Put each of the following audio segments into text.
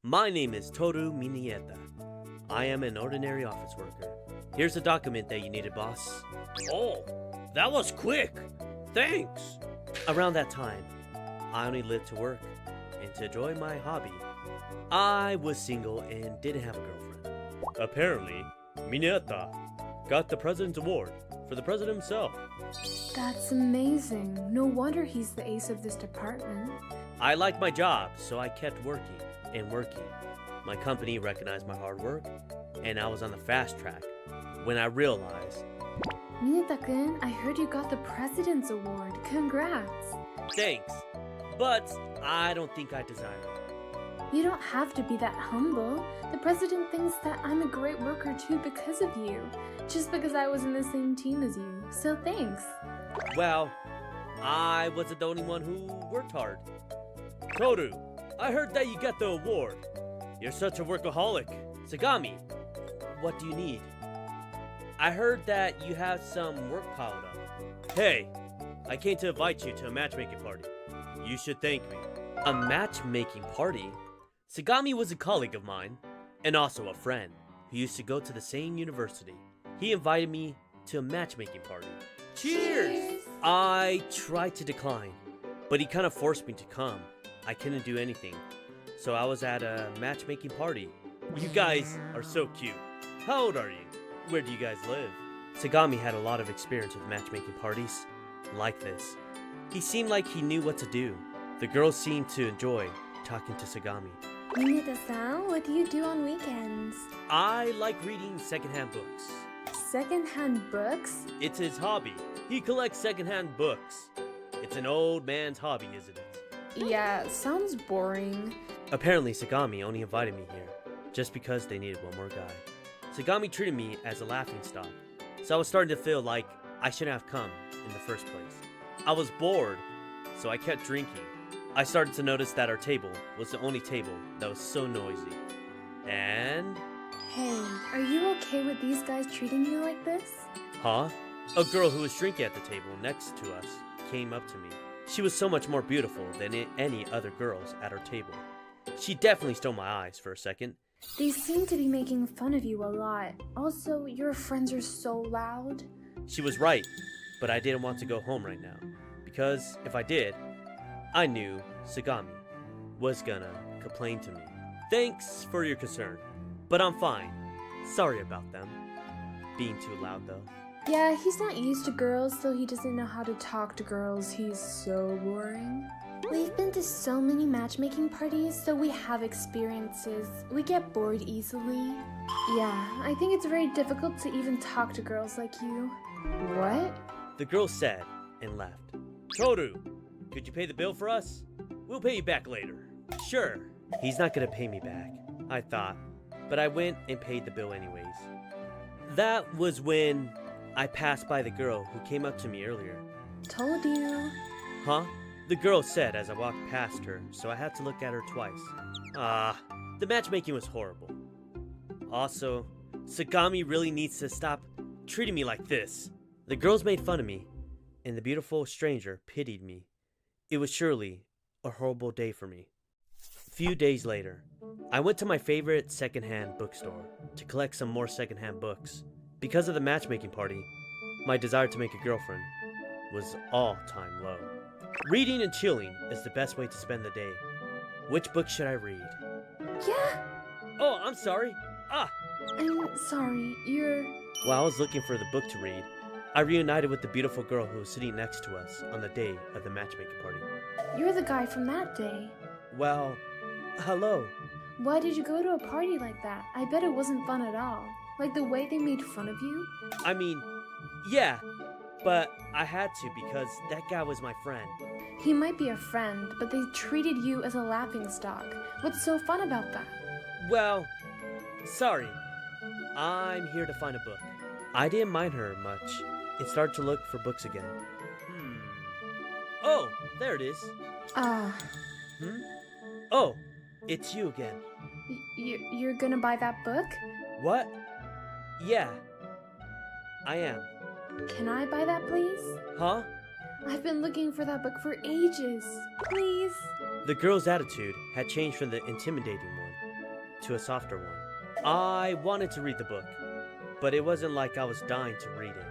My name is Toru Minieta. I am an ordinary office worker. Here's the document that you needed, boss. Oh, that was quick. Thanks. Around that time, I only lived to work and to enjoy my hobby. I was single and didn't have a girlfriend. Apparently, Minieta got the President's Award for the President himself. That's amazing. No wonder he's the ace of this department. I liked my job, so I kept working and working. My company recognized my hard work, and I was on the fast track when I realized... Mineta-kun, I heard you got the President's Award. Congrats. Thanks, but I don't think I deserve it. You don't have to be that humble. The President thinks that I'm a great worker too because of you. Just because I was in the same team as you. So thanks. Well, I wasn't the only one who worked hard. Toru, I heard that you got the award. You're such a workaholic. Sagami, what do you need? I heard that you have some work piled up. Hey, I came to invite you to a matchmaking party. You should thank me. A matchmaking party? Sagami was a colleague of mine, and also a friend, who used to go to the same university. He invited me to a matchmaking party. Cheers! I tried to decline, but he kind of forced me to come. I couldn't do anything, so I was at a matchmaking party. You guys are so cute. How old are you? Where do you guys live? Sagami had a lot of experience with matchmaking parties like this. He seemed like he knew what to do. The girls seemed to enjoy talking to Sagami. Mineta-san, what do you do on weekends? I like reading secondhand books. Secondhand books? It's his hobby. He collects secondhand books. It's an old man's hobby, isn't it? Yeah, sounds boring. Apparently, Sagami only invited me here just because they needed one more guy. Sagami treated me as a laughingstock, so I was starting to feel like I shouldn't have come in the first place. I was bored, so I kept drinking. I started to notice that our table was the only table that was so noisy. And... Hey, are you okay with these guys treating you like this? Huh? A girl who was drinking at the table next to us came up to me. She was so much more beautiful than any other girls at our table. She definitely stole my eyes for a second. They seem to be making fun of you a lot. Also, your friends are so loud. She was right, but I didn't want to go home right now. Because if I did, I knew Sagami was gonna complain to me. Thanks for your concern, but I'm fine. Sorry about them being too loud though. Yeah, he's not used to girls, so he doesn't know how to talk to girls. He's so boring. We've been to so many matchmaking parties, so we have experiences. We get bored easily. Yeah, I think it's very difficult to even talk to girls like you. What? The girl said and left. Toru, could you pay the bill for us? We'll pay you back later. Sure. He's not gonna pay me back, I thought, but I went and paid the bill anyways. That was when I passed by the girl who came up to me earlier. Told you. Huh? The girl said as I walked past her, so I had to look at her twice. The matchmaking was horrible. Also, Sagami really needs to stop treating me like this. The girls made fun of me, and the beautiful stranger pitied me. It was surely a horrible day for me. Few days later, I went to my favorite secondhand bookstore to collect some more secondhand books. Because of the matchmaking party, my desire to make a girlfriend was all-time low. Reading and chilling is the best way to spend the day. Which book should I read? Yeah. Oh, I'm sorry. I'm sorry, you're... While I was looking for the book to read, I reunited with the beautiful girl who was sitting next to us on the day of the matchmaking party. You're the guy from that day. Well, hello. Why did you go to a party like that? I bet it wasn't fun at all. Like the way they made fun of you? I mean, yeah, but I had to because that guy was my friend. He might be a friend, but they treated you as a laughingstock. What's so fun about that? Well, sorry. I'm here to find a book. I didn't mind her much and started to look for books again. Oh, there it is. Oh, it's you again. You're gonna buy that book? What? Yeah, I am. Can I buy that, please? Huh? I've been looking for that book for ages. Please? The girl's attitude had changed from the intimidating one to a softer one. I wanted to read the book, but it wasn't like I was dying to read it.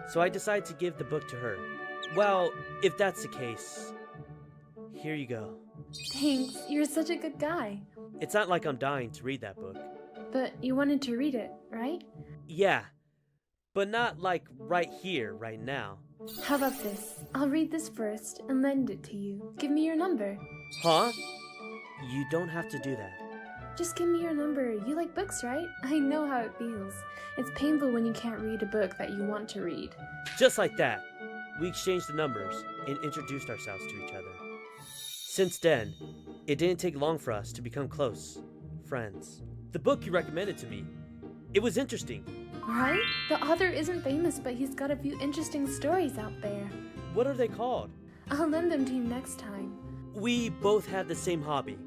So I decided to give the book to her. Well, if that's the case, here you go. Thanks, you're such a good guy. It's not like I'm dying to read that book. But you wanted to read it, right? Yeah, but not like right here, right now. How about this? I'll read this first and lend it to you. Give me your number. Huh? You don't have to do that. Just give me your number. You like books, right? I know how it feels. It's painful when you can't read a book that you want to read. Just like that, we exchanged the numbers and introduced ourselves to each other. Since then, it didn't take long for us to become close friends. The book you recommended to me, it was interesting. Right? The author isn't famous, but he's got a few interesting stories out there. What are they called? I'll lend them to you next time. We both had the same hobby,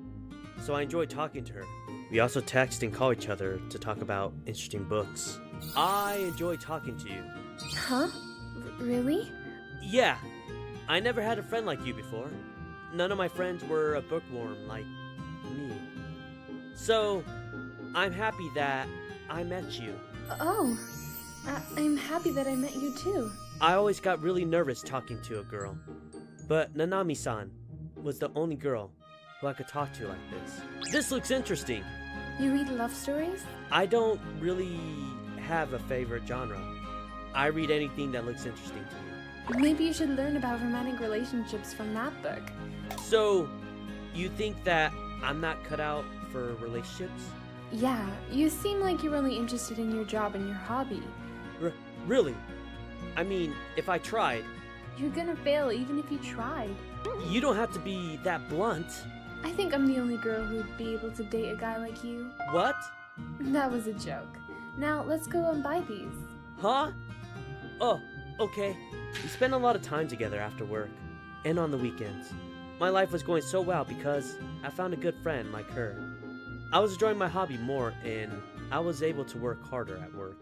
so I enjoyed talking to her. We also text and call each other to talk about interesting books. I enjoy talking to you. Huh? Really? Yeah, I never had a friend like you before. None of my friends were a bookworm like me. So, I'm happy that I met you. Oh, I'm happy that I met you too. I always got really nervous talking to a girl, but Nanami-san was the only girl who I could talk to like this. This looks interesting. You read love stories? I don't really have a favorite genre. I read anything that looks interesting to me. Maybe you should learn about romantic relationships from that book. So, you think that I'm not cut out for relationships? Yeah, you seem like you're only interested in your job and your hobby. Really? I mean, if I tried... You're gonna fail even if you tried. You don't have to be that blunt. I think I'm the only girl who'd be able to date a guy like you. What? That was a joke. Now, let's go and buy these. Huh? Oh, okay. We spent a lot of time together after work, and on the weekends. My life was going so well because I found a good friend like her. I was enjoying my hobby more, and I was able to work harder at work.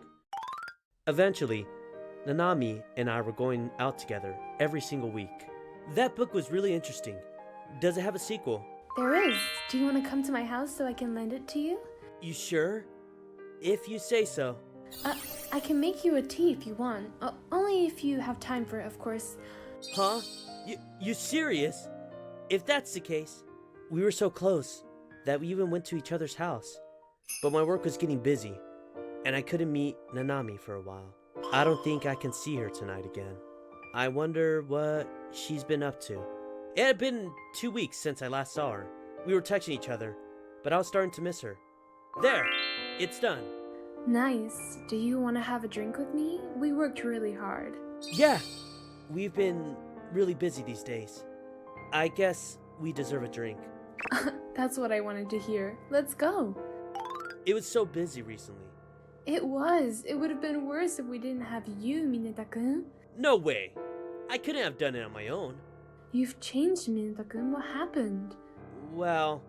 Eventually, Nanami and I were going out together every single week. That book was really interesting. Does it have a sequel? There is. Do you want to come to my house so I can lend it to you? You sure? If you say so. I can make you a tea if you want. Only if you have time for it, of course. Huh? You serious? If that's the case, we were so close that we even went to each other's house. But my work was getting busy, and I couldn't meet Nanami for a while. I don't think I can see her tonight again. I wonder what she's been up to. It had been 2 weeks since I last saw her. We were texting each other, but I was starting to miss her. There! It's done. Nice. Do you want to have a drink with me? We worked really hard. Yeah! We've been really busy these days. I guess we deserve a drink. That's what I wanted to hear. Let's go. It was so busy recently. It was. It would have been worse if we didn't have you, Mineta-kun. No way! I couldn't have done it on my own. You've changed, Mineta-kun. What happened? Well,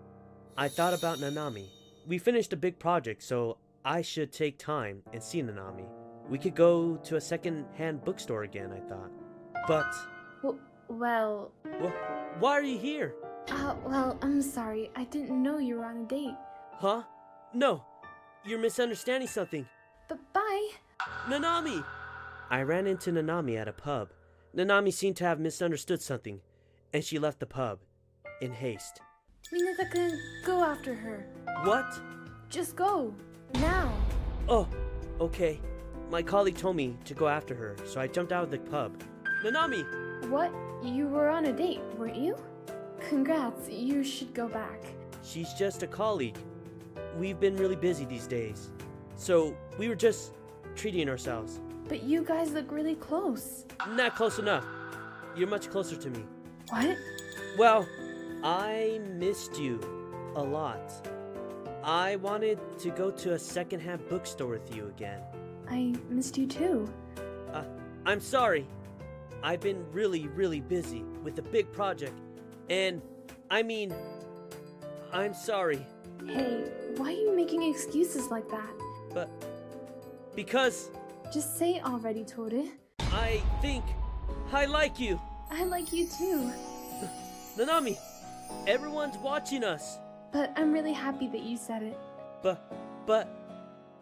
I thought about Nanami. We finished a big project, so I should take time and see Nanami. We could go to a second-hand bookstore again, I thought. But... Well... Why are you here? Well, I'm sorry. I didn't know you were on a date. Huh? No. You're misunderstanding something. But bye. Nanami! I ran into Nanami at a pub. Nanami seemed to have misunderstood something, and she left the pub in haste. Mineta-kun, go after her. What? Just go. Now. Oh, okay. My colleague told me to go after her, so I jumped out of the pub. Nanami! What? You were on a date, weren't you? Congrats, you should go back. She's just a colleague. We've been really busy these days, so we were just treating ourselves. But you guys look really close. Not close enough. You're much closer to me. What? Well, I missed you a lot. I wanted to go to a secondhand bookstore with you again. I missed you too. I'm sorry. I've been really busy with a big project, and I'm sorry. Hey, why are you making excuses like that? But because... Just say it already, Tore. I think I like you. I like you too. Nanami, everyone's watching us. But I'm really happy that you said it. But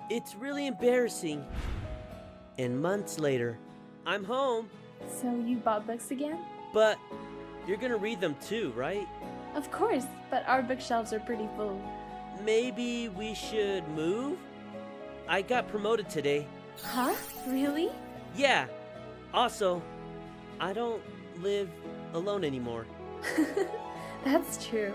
it's really embarrassing. And months later, I'm home. So you bought books again? But you're gonna read them too, right? Of course, but our bookshelves are pretty full. Maybe we should move? I got promoted today. Huh? Really? Yeah. Also, I don't live alone anymore. That's true.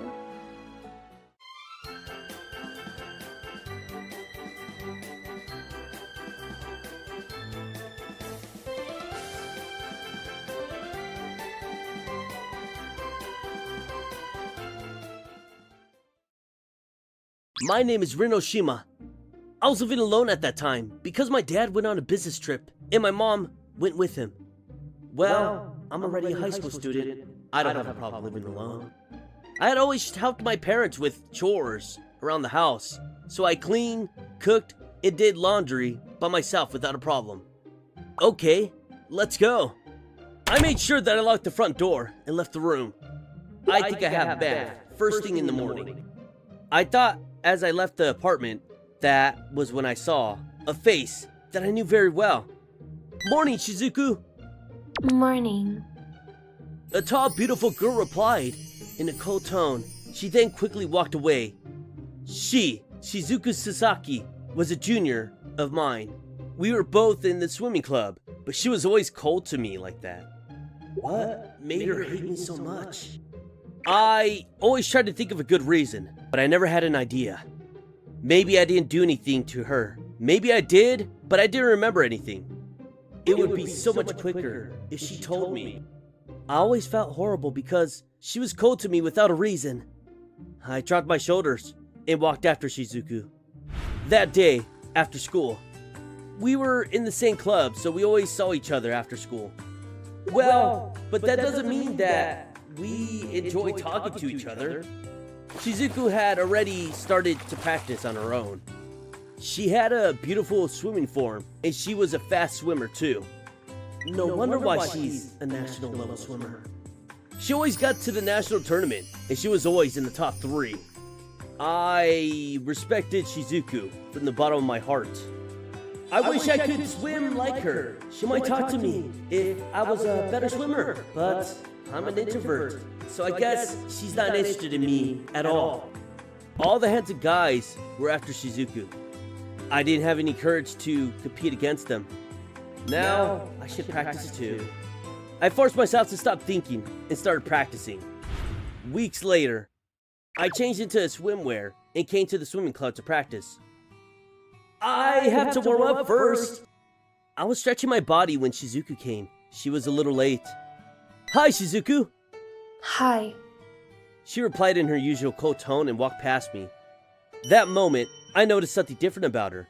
My name is Rinoshima. I was living alone at that time because my dad went on a business trip and my mom went with him. Well, I'm already a high school student. I don't have a problem living alone. I had always helped my parents with chores around the house, so I cleaned, cooked, and did laundry by myself without a problem. Okay, let's go. I made sure that I locked the front door and left the room. I think I have a bath first thing in the morning. I thought as I left the apartment, that was when I saw a face that I knew very well. Morning, Shizuku. Morning. A tall, beautiful girl replied in a cold tone. She then quickly walked away. Shizuku Sasaki, was a junior of mine. We were both in the swimming club, but she was always cold to me like that. What made her hate me so much? I always tried to think of a good reason, but I never had an idea. Maybe I didn't do anything to her. Maybe I did, but I didn't remember anything. It would be so much quicker if she told me. I always felt horrible because she was cold to me without a reason. I dropped my shoulders and walked after Shizuku. That day, after school, we were in the same club, so we always saw each other after school. Well, but that doesn't mean that we enjoy talking to each other. Shizuku had already started to practice on her own. She had a beautiful swimming form, and she was a fast swimmer too. No wonder why she's a national level swimmer. She always got to the national tournament, and she was always in the top 3. I respected Shizuku from the bottom of my heart. I wish I could swim like her. She might talk to me if I was a better swimmer, but I'm an introvert, so I guess she's not interested in me at all. All the handsome guys were after Shizuku. I didn't have any courage to compete against them. Now, I should practice too. I forced myself to stop thinking and started practicing. Weeks later, I changed into a swimwear and came to the swimming club to practice. I have to warm up first. I was stretching my body when Shizuku came. She was a little late. Hi, Shizuku. Hi. She replied in her usual cold tone and walked past me. That moment, I noticed something different about her.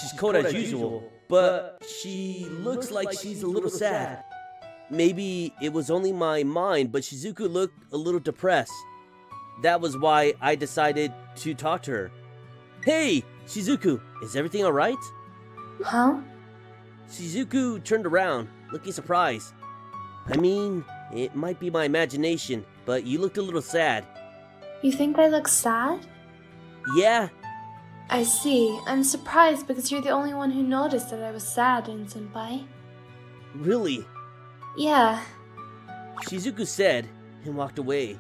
She's cold as usual, but she looks like she's a little sad. Maybe it was only my mind, but Shizuku looked a little depressed. That was why I decided to talk to her. Hey, Shizuku, is everything alright? Huh? Shizuku turned around, looking surprised. I mean, it might be my imagination, but you looked a little sad. You think I look sad? Yeah. I see. I'm surprised because you're the only one who noticed that I was sad, senpai. Really? Yeah. Shizuku said and walked away.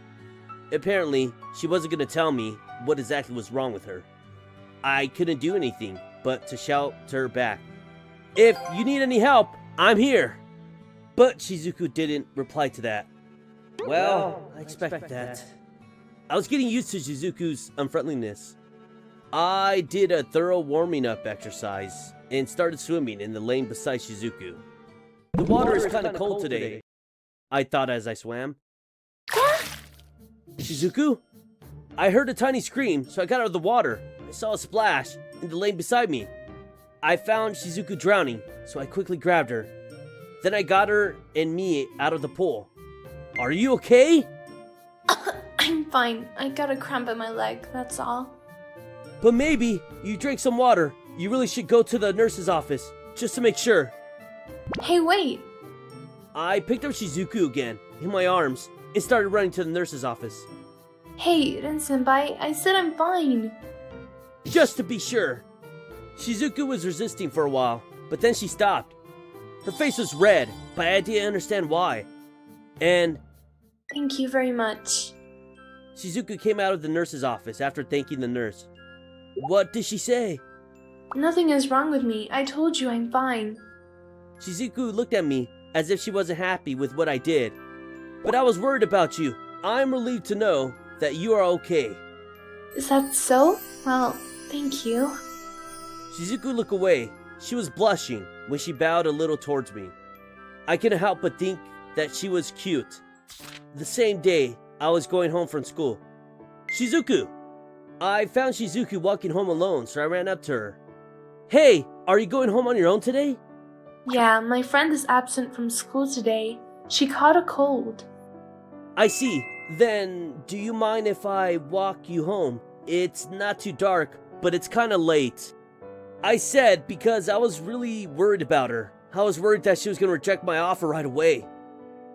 Apparently, she wasn't going to tell me what exactly was wrong with her. I couldn't do anything but to shout to her back. If you need any help, I'm here. But Shizuku didn't reply to that. Well, I expected that. I was getting used to Shizuku's unfriendliness. I did a thorough warming up exercise and started swimming in the lane beside Shizuku. The water is kind of cold today, I thought as I swam. Shizuku? I heard a tiny scream, so I got out of the water. I saw a splash in the lane beside me. I found Shizuku drowning, so I quickly grabbed her. Then I got her and me out of the pool. Are you okay? I'm fine. I got a cramp in my leg, that's all. But maybe you drank some water. You really should go to the nurse's office, just to make sure. Hey, wait! I picked up Shizuku again, in my arms, and started running to the nurse's office. Hey, Ren-senpai, I said I'm fine. just to be sure. Shizuku was resisting for a while, but then she stopped. Her face was red, but I didn't understand why. And Thank you very much. Shizuku came out of the nurse's office after thanking the nurse. What did she say? Nothing is wrong with me. I told you I'm fine. Shizuku looked at me as if she wasn't happy with what I did. But I was worried about you. I'm relieved to know that you are okay. Is that so? Well, thank you. Shizuku looked away. She was blushing when she bowed a little towards me. I couldn't help but think that she was cute. The same day, I was going home from school. Shizuku! I found Shizuku walking home alone, so I ran up to her. Hey, are you going home on your own today? Yeah, my friend is absent from school today. She caught a cold. I see. Then, do you mind if I walk you home? It's not too dark, but it's kinda late. I said because I was really worried about her. I was worried that she was gonna reject my offer right away.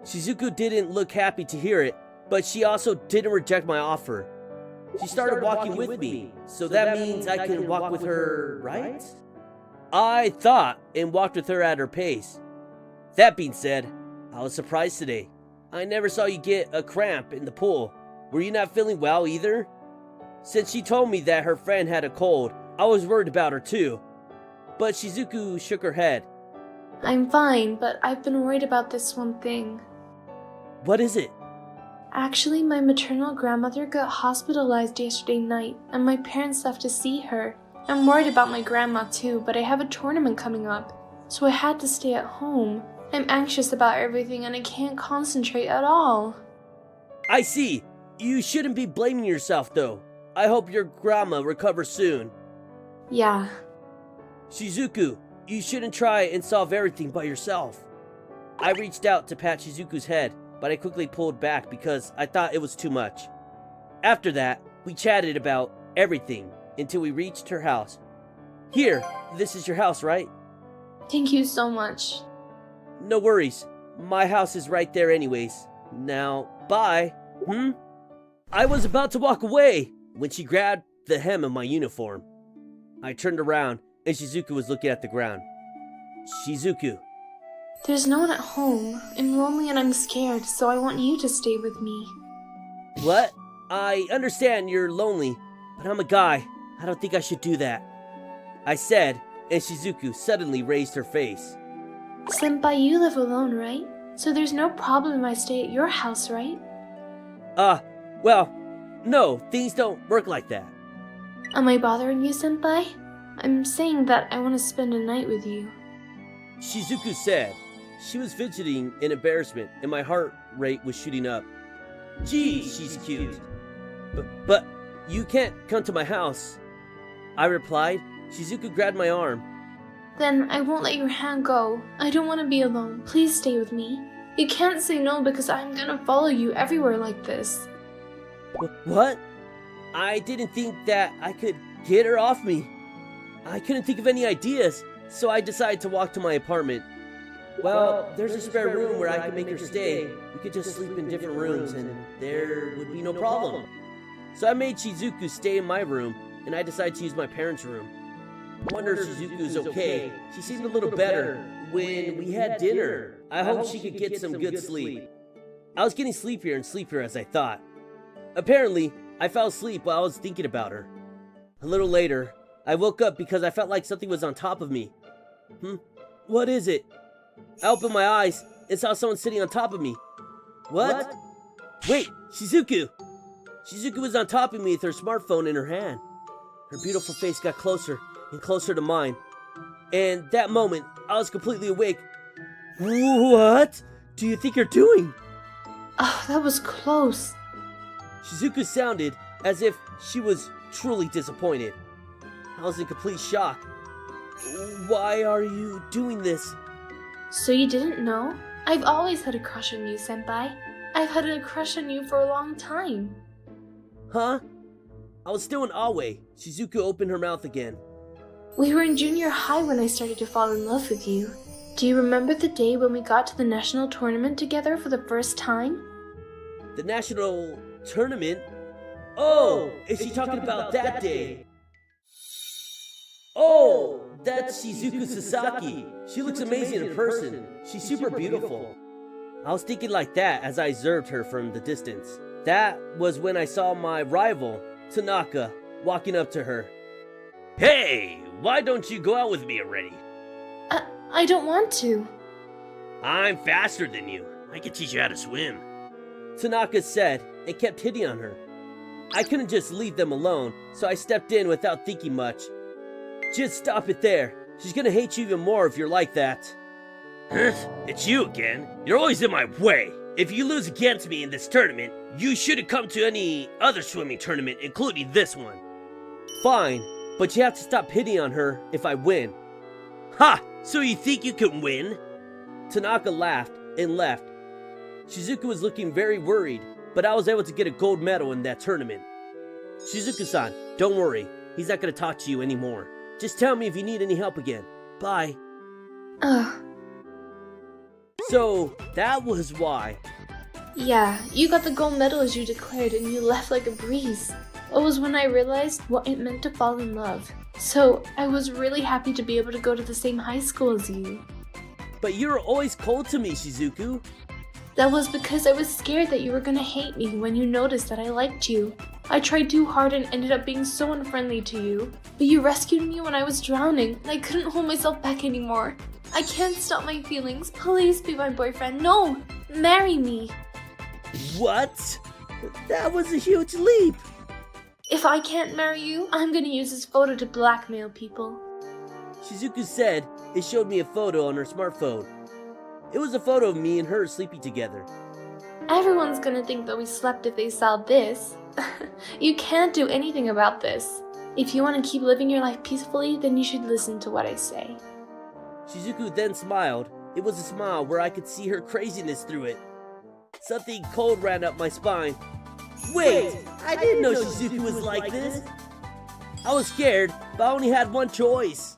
Shizuku didn't look happy to hear it, but she also didn't reject my offer. She started walking with me, so that means I can walk with her, right? I thought and walked with her at her pace. That being said, I was surprised today. I never saw you get a cramp in the pool. Were you not feeling well either? Since she told me that her friend had a cold, I was worried about her too. But Shizuku shook her head. I'm fine, but I've been worried about this one thing. What is it? Actually, my maternal grandmother got hospitalized yesterday night, and my parents left to see her. I'm worried about my grandma too, but I have a tournament coming up, so I had to stay at home. I'm anxious about everything and I can't concentrate at all. I see. You shouldn't be blaming yourself though. I hope your grandma recovers soon. Yeah. Shizuku, you shouldn't try and solve everything by yourself. I reached out to pat Shizuku's head, but I quickly pulled back because I thought it was too much. After that, we chatted about everything until we reached her house. Here, this is your house, right? Thank you so much. No worries. My house is right there anyways. Now, bye. I was about to walk away when she grabbed the hem of my uniform. I turned around and Shizuku was looking at the ground. Shizuku. There's no one at home. I'm lonely and I'm scared, so I want you to stay with me. What? I understand you're lonely, but I'm a guy. I don't think I should do that. I said, and Shizuku suddenly raised her face. Senpai, you live alone, right? So there's no problem if I stay at your house, right? Well, no, things don't work like that. Am I bothering you, Senpai? I'm saying that I want to spend a night with you. Shizuku said. She was fidgeting in embarrassment, and my heart rate was shooting up. Gee, she's cute. But you can't come to my house. I replied. Shizuku grabbed my arm. Then I won't let your hand go. I don't want to be alone. Please stay with me. You can't say no because I'm gonna follow you everywhere like this. What? I didn't think that I could get her off me. I couldn't think of any ideas, so I decided to walk to my apartment. Well, there's a spare room where I could make her stay. We could just sleep in different rooms and there would be no problem. So I made Shizuku stay in my room, and I decided to use my parents' room. I wonder if Shizuku's okay. She seemed a little better when we had dinner. I hope she could get some good sleep. I was getting sleepier and sleepier as I thought. Apparently, I fell asleep while I was thinking about her. A little later, I woke up because I felt like something was on top of me. What is it? I opened my eyes and saw someone sitting on top of me. What? Wait, Shizuku! Shizuku was on top of me with her smartphone in her hand. Her beautiful face got closer and closer to mine. And that moment, I was completely awake. What do you think you're doing? Oh, that was close. Shizuku sounded as if she was truly disappointed. I was in complete shock. Why are you doing this? So you didn't know? I've always had a crush on you, Senpai. I've had a crush on you for a long time. Huh? I was still in awe. Shizuku opened her mouth again. We were in junior high when I started to fall in love with you. Do you remember the day when we got to the national tournament together for the first time? The national tournament? Oh, is she talking about that day? Oh, that's Shizuku Sasaki. She looks amazing in person. She's super beautiful. I was thinking like that as I observed her from the distance. That was when I saw my rival, Tanaka, walking up to her. Hey, why don't you go out with me already? I don't want to. I'm faster than you. I can teach you how to swim. Tanaka said and kept hitting on her. I couldn't just leave them alone, so I stepped in without thinking much. Just stop it there. She's gonna hate you even more if you're like that. It's you again. You're always in my way. If you lose against me in this tournament, you shouldn't come to any other swimming tournament, including this one. Fine, but you have to stop hitting on her if I win. Ha! So you think you can win? Tanaka laughed and left. Shizuku was looking very worried, but I was able to get a gold medal in that tournament. Shizuku-san, don't worry. He's not going to talk to you anymore. Just tell me if you need any help again. Bye. Ugh. So, that was why. Yeah, you got the gold medal as you declared and you left like a breeze. It was when I realized what it meant to fall in love. So, I was really happy to be able to go to the same high school as you. But you were always cold to me, Shizuku. That was because I was scared that you were gonna hate me when you noticed that I liked you. I tried too hard and ended up being so unfriendly to you. But you rescued me when I was drowning, and I couldn't hold myself back anymore. I can't stop my feelings. Please be my boyfriend. No! Marry me! What? That was a huge leap! If I can't marry you, I'm gonna use this photo to blackmail people. Shizuku said it showed me a photo on her smartphone. It was a photo of me and her sleeping together. Everyone's gonna think that we slept if they saw this. You can't do anything about this. If you want to keep living your life peacefully, then you should listen to what I say. Shizuku then smiled. It was a smile where I could see her craziness through it. Something cold ran up my spine. Wait, I didn't know Shizuku was like this. I was scared, but I only had one choice.